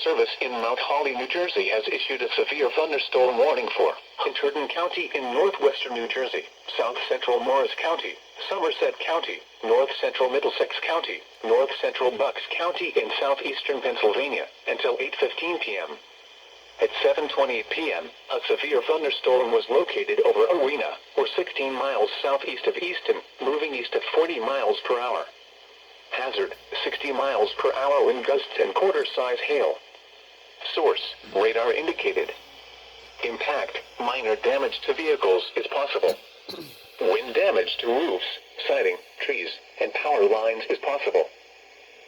Service in Mount Holly, New Jersey has issued a severe thunderstorm warning for Hunterdon County in northwestern New Jersey, south central Morris County, Somerset County, north central Middlesex County, north central Bucks County, and southeastern Pennsylvania until 8:15 p.m. At 7:28 p.m., a severe thunderstorm was located over Arena, or 16 miles southeast of Easton, moving east at 40 miles per hour. Hazard, 60 miles per hour wind gusts and quarter-size hail. Source, radar indicated. Impact, minor damage to vehicles is possible. Wind damage to roofs, siding, trees, and power lines is possible.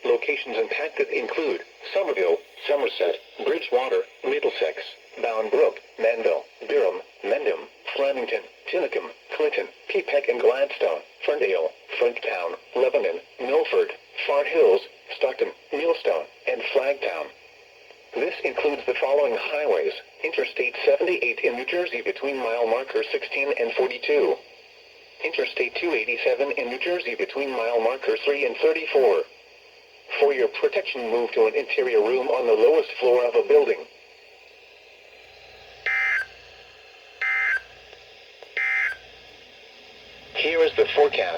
Locations impacted include Somerville, Somerset, Bridgewater, Middlesex, Bound Brook, Manville, Durham, Mendham, Flemington, Tinicum, Clinton, Peapack and Gladstone, Ferndale, Fronttown, Lebanon, Milford, Fart Hills, Stockton, Millstone, and Flagtown. This includes the following highways: Interstate 78 in New Jersey between mile marker 16 and 42. Interstate 287 in New Jersey between mile marker 3 and 34. For your protection, move to an interior room on the lowest floor of a building. Here is the forecast.